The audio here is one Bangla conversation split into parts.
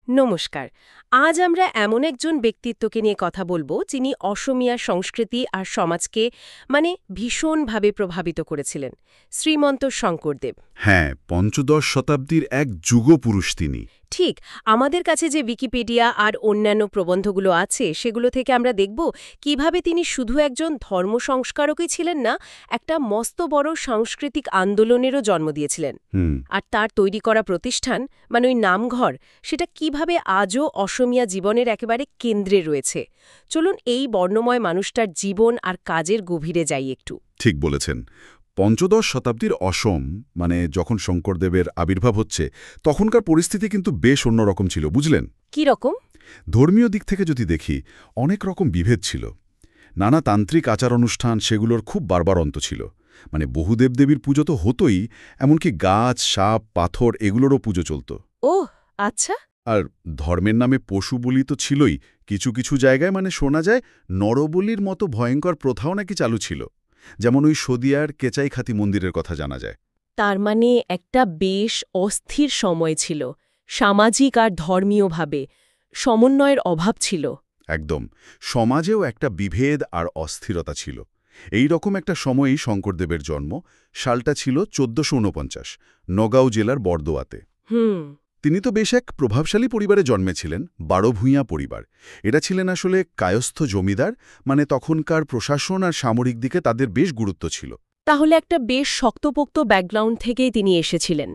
নমস্কার। আজ আমরা এমন একজন ব্যক্তিত্বকে নিয়ে কথা বলবো যিনি অসমীয়া সংস্কৃতি আর সমাজকে ভীষণভাবে প্রভাবিত করেছিলেন। শ্রীমন্ত শঙ্করদেব। হ্যাঁ, পঞ্চদশ শতাব্দীর এক যুগপুরুষ তিনি। ঠিক, আমাদের কাছে যে উইকিপিডিয়া আর অন্যান্য প্রবন্ধগুলো আছে সেগুলো থেকে আমরা দেখব কিভাবে তিনি শুধু একজন ধর্ম সংস্কারকই ছিলেন না, একটা মস্ত বড় সাংস্কৃতিক আন্দোলনেরও জন্ম দিয়েছিলেন। আর তার তৈরি করা প্রতিষ্ঠান ওই নামঘর, সেটা কিভাবে আজও অসমীয়া জীবনের একেবারে কেন্দ্রে রয়েছে। চলুন এই বর্ণময় মানুষটার জীবন আর কাজের গভীরে যাই একটু। ঠিক বলেছেন। পঞ্চদশ শতাব্দীর অসম যখন শঙ্করদেবের আবির্ভাব হচ্ছে, তখনকার পরিস্থিতি কিন্তু বেশ অন্যরকম ছিল, বুঝলেন? কি রকম? ধর্মীয় দিক থেকে যদি দেখি, অনেক রকম বিভেদ ছিল। নানা তান্ত্রিক আচার অনুষ্ঠান সেগুলোর খুব বারবারন্ত ছিল। বহু দেবদেবীর পুজো তো হতোই, এমনকি গাছ, সাপ, পাথর এগুলোরও পুজো চলত। ওহ, আচ্ছা। আর ধর্মের নামে পশু বলি তো ছিলই। কিছু কিছু জায়গায় শোনা যায় নরবলির মতো ভয়ঙ্কর প্রথাও নাকি চালু ছিল। যেমন ওই সদিয়ার কেচাইখাতি মন্দিরের কথা জানা যায়। তার একটা বেশ অস্থির সময় ছিল, সামাজিক আর ধর্মীয়ভাবে সমন্বয়ের অভাব ছিল। একদম, সমাজেও একটা বিভেদ আর অস্থিরতা ছিল। এই রকম একটা সময়েই শঙ্করদেবের জন্ম। সালটা ছিল ১৪৪৯, নগাঁও জেলার বরদোয়াতে। তিনি তো বেশ এক প্রভাবশালী পরিবারে জন্মেছিলেন, বারোভূঁইয়া পরিবার। এটা ছিলেন আসলে কায়স্থ জমিদার, তখনকার প্রশাসন আর সামরিক দিকে তাদের বেশ গুরুত্ব ছিল। তাহলে একটা বেশ শক্তপোক্ত ব্যাকগ্রাউন্ড থেকেই তিনি এসেছিলেন।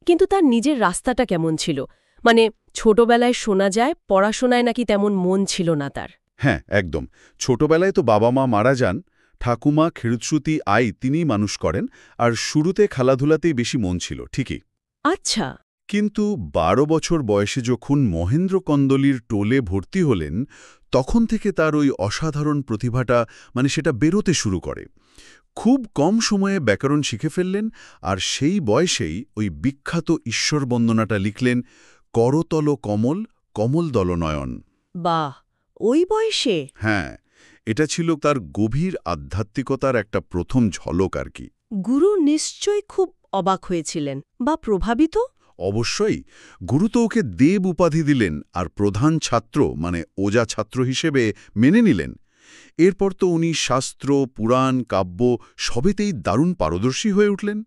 কিন্তু তার নিজের রাস্তাটা কেমন ছিল? ছোটবেলায় শোনা যায় পড়াশোনায় নাকি তেমন মন ছিল না তার। হ্যাঁ, একদম। ছোটবেলায় তো বাবা মা মারা যান, ঠাকুমা খেরুৎসুতি আই তিনিই মানুষ করেন, আর শুরুতে খেলাধুলাতেই বেশি মন ছিল, ঠিকই। আচ্ছা। কিন্তু ১২ বছর বয়সে যখন মহেন্দ্র কন্দলির টোলে ভর্তি হলেন, তখন থেকে তার ওই অসাধারণ প্রতিভাটা সেটা বেরোতে শুরু করে। খুব কম সময়ে ব্যাকরণ শিখে ফেললেন, আর সেই বয়সেই ওই বিখ্যাত ঈশ্বর বন্দনাটা লিখলেন, করতল কমল কমল দলনয়ন। বাহ, ওই বয়সে? হ্যাঁ, এটা ছিল তার গভীর আধ্যাত্মিকতার একটা প্রথম ঝলক আর কি। গুরু নিশ্চয়ই খুব অবাক হয়েছিলেন বা প্রভাবিত। অবশ্যই। গুরু তো ওকে দেব উপাধি দিলেন, আর প্রধান ছাত্র ওজা ছাত্র হিসেবে মেনে নিলেন। এরপর তো উনি শাস্ত্র, পুরাণ, কাব্য সবেতেই দারুণ পারদর্শী হয়ে উঠলেন।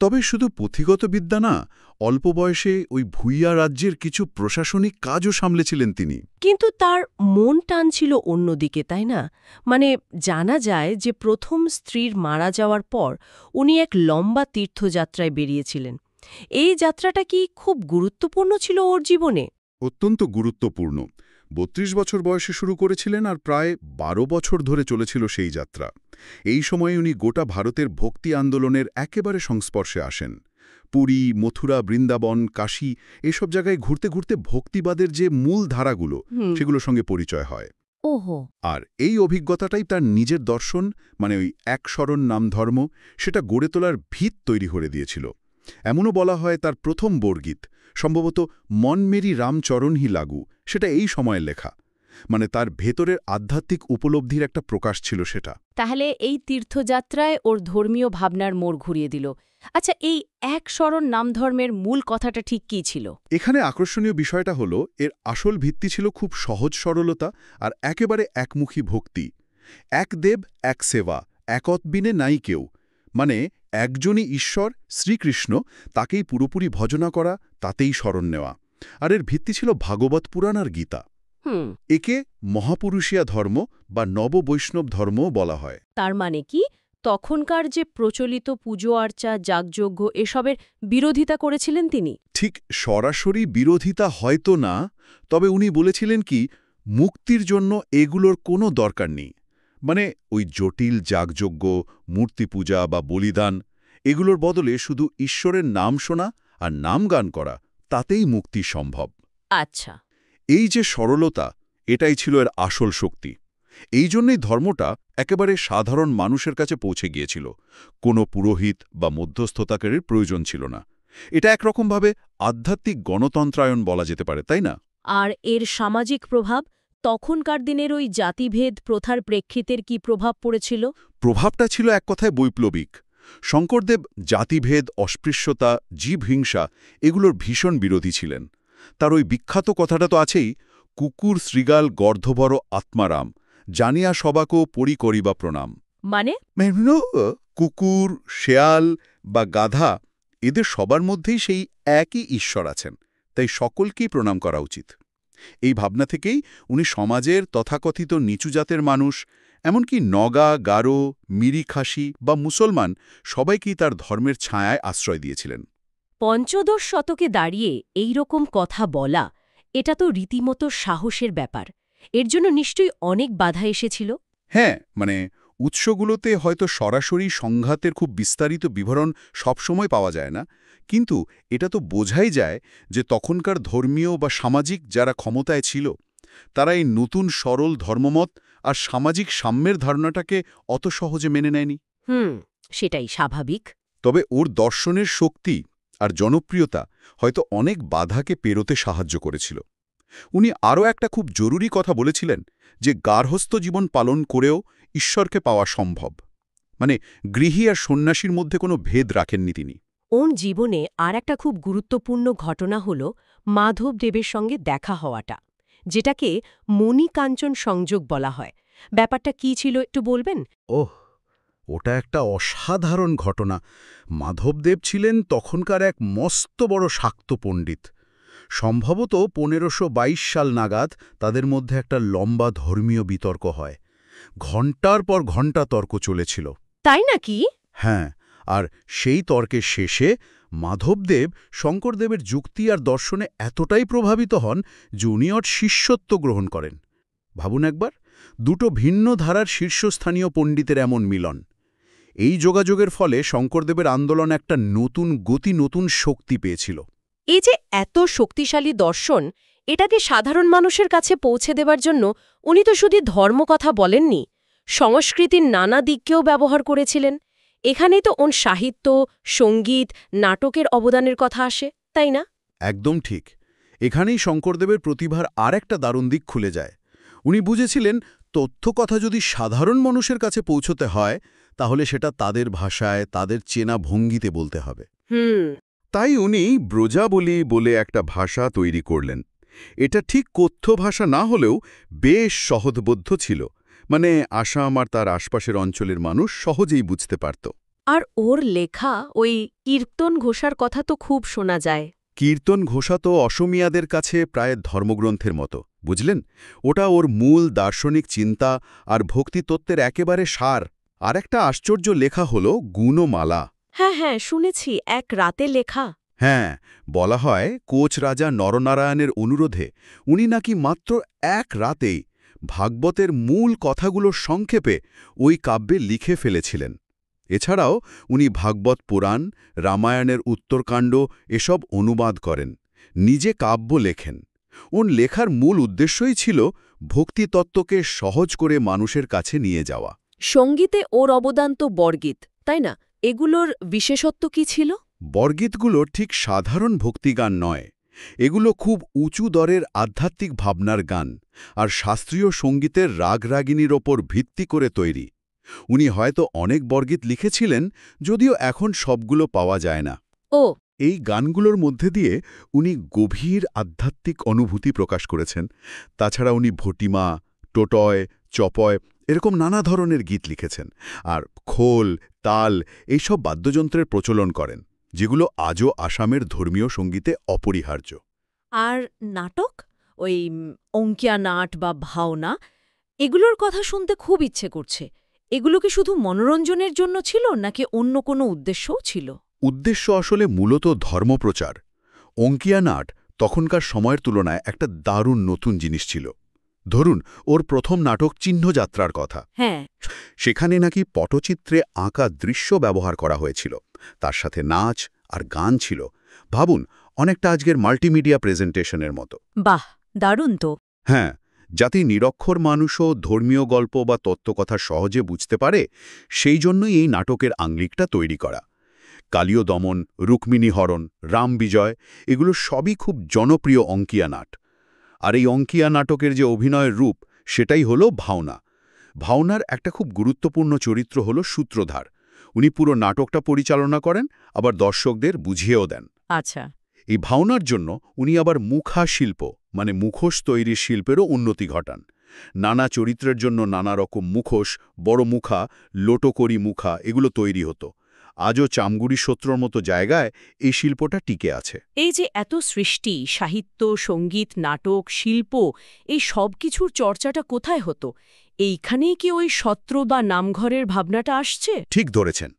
তবে শুধু পুঁথিগত বিদ্যা না, অল্প বয়সে ওই ভুইয়া রাজ্যের কিছু প্রশাসনিক কাজও সামলেছিলেন তিনি। কিন্তু তার মন টান ছিল অন্যদিকে, তাই না? জানা যায় যে প্রথম স্ত্রীর মারা যাওয়ার পর উনি এক লম্বা তীর্থযাত্রায় বেরিয়েছিলেন। এই যাত্রাটা কি খুব গুরুত্বপূর্ণ ছিল ওর জীবনে? অত্যন্ত গুরুত্বপূর্ণ। ৩২ বছর বয়সে শুরু করেছিলেন, আর প্রায় ১২ বছর ধরে চলেছিল সেই যাত্রা। এই সময়ে উনি গোটা ভারতের ভক্তি আন্দোলনের একেবারে সংস্পর্শে আসেন। পুরী, মথুরা, বৃন্দাবন, কাশী এসব জায়গায় ঘুরতে ঘুরতে ভক্তিবাদের যে মূল ধারাগুলো সেগুলোর সঙ্গে পরিচয় হয়। ওহো। আর এই অভিজ্ঞতাটাই তার নিজের দর্শন, ওই এক শরণ নাম ধর্ম, সেটা গড়ে তোলার ভিত তৈরি করে দিয়েছিল। এমনও বলা হয় তার প্রথম বর্গীত, সম্ভবত মন মেরি রামচরণ হি লাগু, সেটা এই সময়ের লেখা। তার ভেতরের আধ্যাত্মিক উপলব্ধির একটা প্রকাশ ছিল সেটা। তাহলে এই তীর্থযাত্রায় ওর ধর্মীয় ভাবনার মোড় ঘুরিয়ে দিল। আচ্ছা, এই এক শরণ নাম ধর্মের মূল কথাটা ঠিক কী ছিল? এখানে আকর্ষণীয় বিষয়টা হলো, এর আসল ভিত্তি ছিল খুব সহজ সরলতা আর একেবারে একমুখী ভক্তি। এক দেব, এক সেবা, একৎবিনে নাই কেউ। একজনই ঈশ্বর, শ্রীকৃষ্ণ, তাকেই পুরোপুরি ভজনা করা, তাতেই শরণ নেওয়া। আর এর ভিত্তি ছিল ভাগবত পুরাণ আর গীতা। একে মহাপুরুষিয়া ধর্ম বা নববৈষ্ণব ধর্মও বলা হয়। তার কি তখনকার যে প্রচলিত পুজো আর্চা, যাগযজ্ঞ এসবের বিরোধিতা করেছিলেন তিনি? ঠিক সরাসরি বিরোধিতা হয়তো না, তবে উনি বলেছিলেন কি, মুক্তির জন্য এগুলোর কোনো দরকার নেই। ওই জটিল যাগযজ্ঞ, মূর্তি পূজা বা বলিদান, এগুলোর বদলে শুধু ঈশ্বরের নাম শোনা আর নাম গান করা, তাতেই মুক্তি সম্ভব। আচ্ছা। এই যে সরলতা, এটাই ছিল এর আসল শক্তি। এই জন্যই ধর্মটা একেবারে সাধারণ মানুষের কাছে পৌঁছে গিয়েছিল। কোনো পুরোহিত বা মধ্যস্থতাকারীর প্রয়োজন ছিল না। এটা একরকমভাবে আধ্যাত্মিক গণতন্ত্রায়ন বলা যেতে পারে, তাই না? আর এর সামাজিক প্রভাব, তখনকার দিনের ওই জাতিভেদ প্রথার প্রেক্ষিতের কি প্রভাব পড়েছিল? প্রভাবটা ছিল এক কথায় বৈপ্লবিক। শঙ্করদেব জাতিভেদ, অস্পৃশ্যতা, জীবহিংসা এগুলোর ভীষণ বিরোধী ছিলেন। তার ওই বিখ্যাত কথাটা তো আছেই, কুকুর শ্রীগাল গর্ধবর আত্মারাম, জানিয়া সবাকো পরি করিবা প্রণাম। মানে মেন কুকুর, শেয়াল বা গাধা এদের সবার মধ্যেই সেই একই ঈশ্বর আছেন, তাই সকলকেই প্রণাম করা উচিত। এই ভাবনা থেকেই উনি সমাজের তথাকথিত নিচু জাতের মানুষ, এমনকি নগা, গারো, মিরি খাসি বা মুসলমান সবাইকেই তার ধর্মের ছায়ায় আশ্রয় দিয়েছিলেন। পঞ্চদশ শতকে দাঁড়িয়ে এই রকম কথা বলা, এটা তো রীতিমতো সাহসের ব্যাপার। এর জন্য নিশ্চয়ই অনেক বাধা এসেছিল। হ্যাঁ, উৎসগুলোতে হয়তো সরাসরি সংঘাতের খুব বিস্তারিত বিবরণ সবসময় পাওয়া যায় না, কিন্তু এটা তো বোঝাই যায় যে তখনকার ধর্মীয় বা সামাজিক যারা ক্ষমতায় ছিল তারা এই নতুন সরল ধর্মমত আর সামাজিক সাম্যের ধারণাটাকে অত সহজে মেনে নেয়নি। সেটাই স্বাভাবিক। তবে ওর দর্শনের শক্তি আর জনপ্রিয়তা হয়তো অনেক বাধাকে পেরোতে সাহায্য করেছিল। উনি আরও একটা খুব জরুরি কথা বলেছিলেন যে গার্হস্থ্য জীবন পালন করেও ঈশ্বরকে পাওয়া সম্ভব। গৃহী আর সন্ন্যাসীর মধ্যে কোনো ভেদ রাখেননি তিনি। ওর জীবনে আর একটা খুব গুরুত্বপূর্ণ ঘটনা হল মাধবদেবের সঙ্গে দেখা হওয়াটা, যেটাকে মণিকাঞ্চন সংযোগ বলা হয়। ব্যাপারটা কি ছিল একটু বলবেন? ওটা একটা অসাধারণ ঘটনা। মাধবদেব ছিলেন তখনকার এক মস্ত বড় শাক্ত পণ্ডিত। সম্ভবত 1522 সাল নাগাদ তাদের মধ্যে একটা লম্বা ধর্মীয় বিতর্ক হয়। ঘণ্টার পর ঘণ্টা তর্ক চলেছিল। তাই নাকি? হ্যাঁ, আর সেই তর্কের শেষে মাধবদেব শঙ্করদেবের যুক্তি আর দর্শনে এতটাই প্রভাবিত হন যে উনি ওর শিষ্যত্ব গ্রহণ করেন। ভাবুন একবার, দুটো ভিন্ন ধারার শীর্ষস্থানীয় পণ্ডিতের এমন মিলন। এই যোগাযোগের ফলে শঙ্করদেবের আন্দোলন একটা নতুন গতি, নতুন শক্তি পেয়েছিল। এই যে এত শক্তিশালী দর্শন, এটাকে সাধারণ মানুষের কাছে পৌঁছে দেবার জন্য উনি তো শুধু ধর্মকথা বলেননি, সংস্কৃতির নানা দিককেও ব্যবহার করেছিলেন। এখানেই তো ওর সাহিত্য, সঙ্গীত, নাটকের অবদানের কথা আসে, তাই না? একদম ঠিক। এখানেই শঙ্করদেবের প্রতিভার আর একটা দারুণ দিক খুলে যায়। উনি বুঝেছিলেন তথ্যকথা যদি সাধারণ মানুষের কাছে পৌঁছতে হয় তাহলে সেটা তাদের ভাষায়, তাদের চেনা ভঙ্গিতে বলতে হবে। তাই উনি ব্রজাবলী বলে একটা ভাষা তৈরি করলেন। এটা ঠিক কথ্য ভাষা না হলেও বেশ সহজবোধ্য ছিল। আসাম আর তার আশপাশের অঞ্চলের মানুষ সহজেই বুঝতে পারত। আর ওর লেখা ওই কীর্তন ঘোষার কথা তো খুব শোনা যায়। কীর্তন ঘোষা তো অসমীয়াদের কাছে প্রায় ধর্মগ্রন্থের মতো, বুঝলেন? ওটা ওর মূল দার্শনিক চিন্তা আর ভক্তিতত্ত্বের একেবারে সার। আর একটা আশ্চর্য লেখা হল গুণমালা। হ্যাঁ, শুনেছি, এক রাতে লেখা। হ্যাঁ, বলা হয় কোচ রাজা নরনারায়ণের অনুরোধে উনি নাকি মাত্র এক রাতেই ভাগবতের মূল কথাগুলো সংক্ষেপে ওই কাব্যে লিখে ফেলেছিলেন। এছাড়াও উনি ভাগবত পুরাণ, রামায়ণের উত্তরকাণ্ড এসব অনুবাদ করেন, নিজে কাব্য লেখেন। ওর লেখার মূল উদ্দেশ্যই ছিল ভক্তিতত্ত্বকে সহজ করে মানুষের কাছে নিয়ে যাওয়া। সঙ্গীতে ওর অবদান তো বরগীত, তাই না? এগুলোর বিশেষত্ব কি ছিল? বরগীতগুলো ঠিক সাধারণ ভক্তিগান নয়, এগুলো খুব উঁচু দরের আধ্যাত্মিক ভাবনার গান আর শাস্ত্রীয় সঙ্গীতের রাগরাগিনীর ওপর ভিত্তি করে তৈরি। উনি হয়তো অনেক বরগীত লিখেছিলেন, যদিও এখন সবগুলো পাওয়া যায় না। এই গানগুলোর মধ্যে দিয়ে উনি গভীর আধ্যাত্মিক অনুভূতি প্রকাশ করেছেন। তাছাড়া উনি ভটিমা, টোটয়, চপয় এরকম নানা ধরনের গীত লিখেছেন, আর খোল, তাল এইসব বাদ্যযন্ত্রের প্রচলন করেন, যেগুলো আজও আসামের ধর্মীয় সঙ্গীতে অপরিহার্য। আর নাটক, ওই অঙ্কিয়া নাট বা ভাওনা, এগুলোর কথা শুনতে খুব ইচ্ছে করছে। এগুলো কি শুধু মনোরঞ্জনের জন্য ছিল নাকি অন্য কোনো উদ্দেশ্যও ছিল? উদ্দেশ্য আসলে মূলত ধর্মপ্রচার। অঙ্কিয়া নাট তখনকার সময়ের তুলনায় একটা দারুণ নতুন জিনিস ছিল। ধরুন, ওর প্রথম নাটক চিহ্নযাত্রার কথা। হ্যাঁ, সেখানে নাকি পটচিত্রে আঁকা দৃশ্য ব্যবহার করা হয়েছিল, তার সাথে নাচ আর গান ছিল। ভাবুন, অনেকটা আজকের মাল্টিমিডিয়া প্রেজেন্টেশনের মতো। বাহ, দারুণ তো। হ্যাঁ, যাতে নিরক্ষর মানুষও ধর্মীয় গল্প বা তত্ত্বকথা সহজে বুঝতে পারে, সেই জন্যই এই নাটকের আঙ্গিকটা তৈরি করা। কালীয় দমন, রুক্মিণী হরণ, রাম বিজয় এগুলো সবই খুব জনপ্রিয় অঙ্কিয়া নাট। আর এই অঙ্কিয়া নাটকের যে অভিনয়ের রূপ, সেটাই হলো ভাওনা। ভাওনার একটা খুব গুরুত্বপূর্ণ চরিত্র হলো সূত্রধার। উনি পুরো নাটকটা পরিচালনা করেন, আবার দর্শকদের বুঝিয়েও দেন। আচ্ছা। এই ভাওনার জন্য উনি আবার মুখা শিল্প মানে মুখোশ তৈরির শিল্পেরও উন্নতি ঘটান। নানা চরিত্রের জন্য নানা রকম মুখোশ, বড় মুখা, লোটোকরি মুখা এগুলো তৈরি হতো। আজও চামগুড়ি সত্রর মতো জায়গায় এই শিল্পটা টিকে আছে। এই যে এত সৃষ্টি, সাহিত্য, সঙ্গীত, নাটক, শিল্প, এই সব কিছুর চর্চাটা কোথায় হতো? এইখানেই কি ওই সত্র বা নামঘরের ভাবনাটা আসছে? ঠিক ধরেছেন।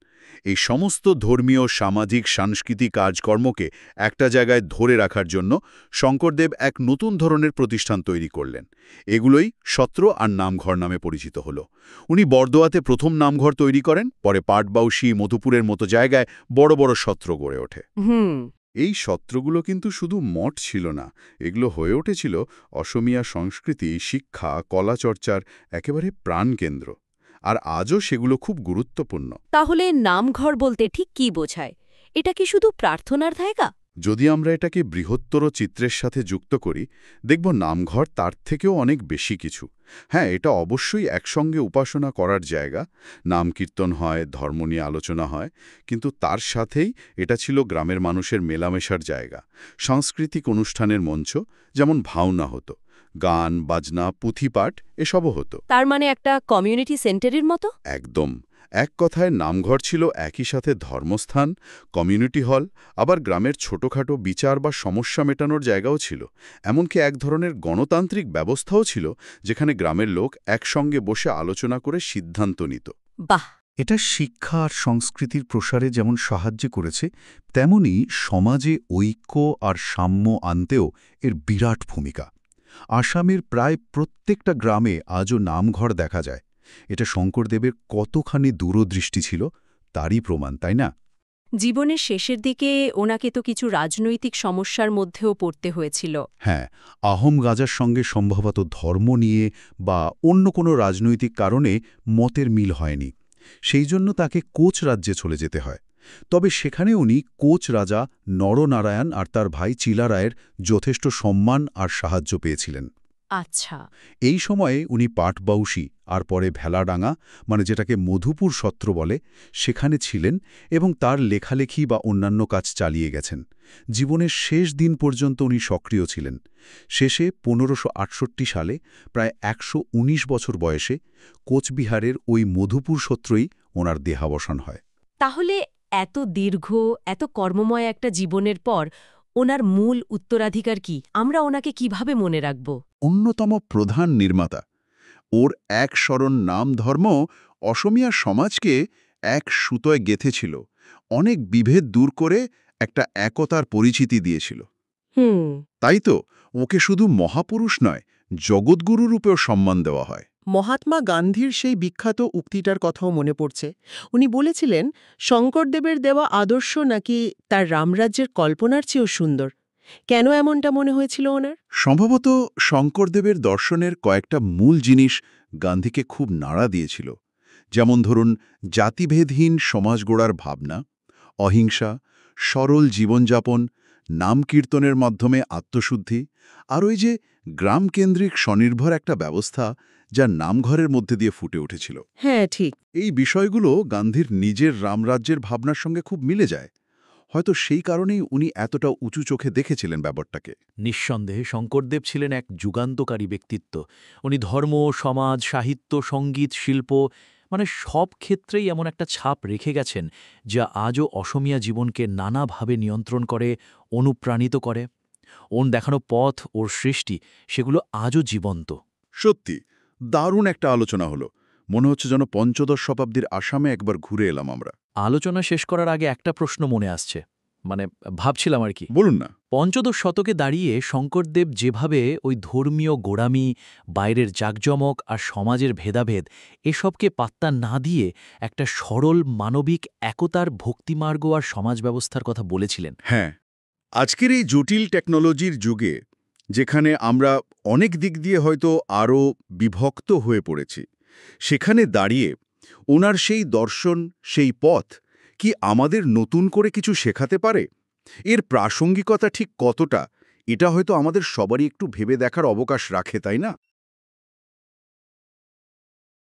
এই সমস্ত ধর্মীয়, সামাজিক, সাংস্কৃতিক কাজকর্মকে একটা জায়গায় ধরে রাখার জন্য শঙ্করদেব এক নতুন ধরনের প্রতিষ্ঠান তৈরি করলেন। এগুলোই সত্র আর নামঘর নামে পরিচিত হল। উনি বরদোয়াতে প্রথম নামঘর তৈরি করেন, পরে পাটবাউসী, মধুপুরের মতো জায়গায় বড় বড় সত্র গড়ে ওঠে। এই সত্রগুলো কিন্তু শুধু মঠ ছিল না, এগুলো হয়ে উঠেছিল অসমীয়া সংস্কৃতি, শিক্ষা, কলাচর্চার একেবারে প্রাণকেন্দ্র। আর আজও সেগুলো খুব গুরুত্বপূর্ণ। তাহলে নামঘর বলতে ঠিক কি বোঝায়? এটা কি শুধু প্রার্থনার জায়গা? যদি আমরা এটাকে বৃহত্তর চিত্রের সাথে যুক্ত করি, দেখব নামঘর তার থেকেও অনেক বেশি কিছু। হ্যাঁ, এটা অবশ্যই একসঙ্গে উপাসনা করার জায়গা, নাম কীর্তন হয়, ধর্ম নিয়ে আলোচনা হয়, কিন্তু তার সাথেই এটা ছিল গ্রামের মানুষের মেলামেশার জায়গা, সাংস্কৃতিক অনুষ্ঠানের মঞ্চ, যেমন ভাওনা হতো, গান, বাজনা, পুঁথিপাঠ এসবও হতো। তার মানে একটা কমিউনিটি সেন্টারের মতো? একদম। এক কথায় নামঘর ছিল একই সাথে ধর্মস্থান, কমিউনিটি হল, আবার গ্রামের ছোটখাটো বিচার বা সমস্যা মেটানোর জায়গাও ছিল। এমনকি এক ধরনের গণতান্ত্রিক ব্যবস্থাও ছিল, যেখানে গ্রামের লোক একসঙ্গে বসে আলোচনা করে সিদ্ধান্ত নিত। বাহ! এটা শিক্ষা আর সংস্কৃতির প্রসারে যেমন সাহায্য করেছে, তেমনি সমাজে ঐক্য আর সাম্য আনতেও এর বিরাট ভূমিকা। আসামের প্রায় প্রত্যেকটা গ্রামে আজও নামঘর দেখা যায়। এটা শঙ্করদেবের কতখানি দূরদৃষ্টি ছিল তারই প্রমাণ, তাই না? জীবনের শেষের দিকে ওনাকে তো কিছু রাজনৈতিক সমস্যার মধ্যেও পড়তে হয়েছিল। হ্যাঁ, আহোম রাজার সঙ্গে সম্ভবত ধর্ম নিয়ে বা অন্য কোনো রাজনৈতিক কারণে মতের মিল হয়নি। সেই জন্য তাকে কোচ রাজ্যে চলে যেতে হয়। তবে সেখানে উনি কোচ রাজা নরনারায়ণ আর তার ভাই চিলারায়ের যথেষ্ট সম্মান আর সাহায্য পেয়েছিলেন। আচ্ছা। এই সময়ে উনি পাটবাউসী আর পরে ভেলাডাঙ্গা, মানে যেটাকে মধুপুর সত্র বলে, সেখানে ছিলেন এবং তার লেখালেখি বা অন্যান্য কাজ চালিয়ে গেছেন। জীবনের শেষ দিন পর্যন্ত উনি সক্রিয় ছিলেন। শেষে 1568 সালে প্রায় 119 বছর বয়সে কোচবিহারের ওই মধুপুর সত্রই ওনার দেহাবসান হয়। তাহলে এত দীর্ঘ, এত কর্মময় একটা জীবনের পর ওনার মূল উত্তরাধিকার কি? আমরা ওনাকে কিভাবে মনে রাখব? অন্যতম প্রধান নির্মাতা। ওর এক স্মরণ নাম ধর্ম অসমীয়া সমাজকে এক সুতোয় গেঁথেছিল, অনেক বিভেদ দূর করে একটা একতার পরিচিতি দিয়েছিল। তাই তো ওকে শুধু মহাপুরুষ নয়, জগৎগুরু রূপেও সম্মান দেওয়া হয়। মহাত্মা গান্ধীর সেই বিখ্যাত উক্তিটার কথাও মনে পড়ছে। উনি বলেছিলেন, শঙ্করদেবের দেওয়া আদর্শ নাকি তার রামরাজ্যের কল্পনার চেয়েও সুন্দর। কেন এমনটা মনে হয়েছিল ওনার? সম্ভবত শঙ্করদেবের দর্শনের কয়েকটা মূল জিনিস গান্ধীকে খুব নাড়া দিয়েছিল। যেমন ধরুন, জাতিভেদহীন সমাজ গড়ার ভাবনা, অহিংসা, সরল জীবনযাপন, নাম কীর্তনের মাধ্যমে আত্মশুদ্ধি, আর ওই যে গ্রামকেন্দ্রিক স্বনির্ভর একটা ব্যবস্থা যা নামঘরের মধ্যে দিয়ে ফুটে উঠেছিল। হ্যাঁ, ঠিক। এই বিষয়গুলো গান্ধীর নিজের রামরাজ্যের ভাবনার সঙ্গে খুব মিলে যায়। হয়তো সেই কারণেই উনি এতটা উঁচু চোখে দেখেছিলেন ব্যাপারটাকে। নিঃসন্দেহে শঙ্করদেব ছিলেন এক যুগান্তকারী ব্যক্তিত্ব। উনি ধর্ম, সমাজ, সাহিত্য, সঙ্গীত, শিল্প, মানে সব ক্ষেত্রেই এমন একটা ছাপ রেখে গেছেন যা আজও অসমীয়া জীবনকে নানাভাবে নিয়ন্ত্রণ করে, অনুপ্রাণিত করে। ওর দেখানো পথ, ওর সৃষ্টি, সেগুলো আজও জীবন্ত। সত্যি দারুণ একটা আলোচনা হলো। মনে হচ্ছে যেন পঞ্চদশ শতাব্দীর আসামে একবার ঘুরে এলাম আমরা। আলোচনা শেষ করার আগে একটা প্রশ্ন মনে আসছে, মানে ভাবছিলাম আর কি। বলুন না। পঞ্চদশ শতকে দাঁড়িয়ে শঙ্করদেব যেভাবে ওই ধর্মীয় গোড়ামি, বাইরের জাঁকজমক আর সমাজের ভেদাভেদ এসবকে পাত্তা না দিয়ে একটা সরল মানবিক একতার ভক্তিমার্গ আর সমাজ ব্যবস্থার কথা বলেছিলেন। হ্যাঁ, আজকের এই জটিল টেকনোলজির যুগে, যেখানে আমরা অনেক দিক দিয়ে হয়তো আরও বিভক্ত হয়ে পড়েছি, সেখানে দাঁড়িয়ে ওনার সেই দর্শন, সেই পথ কি আমাদের নতুন করে কিছু শেখাতে পারে? এর প্রাসঙ্গিকতা ঠিক কতটা, এটা হয়তো আমাদের সবারই একটু ভেবে দেখার অবকাশ রাখে, তাই না?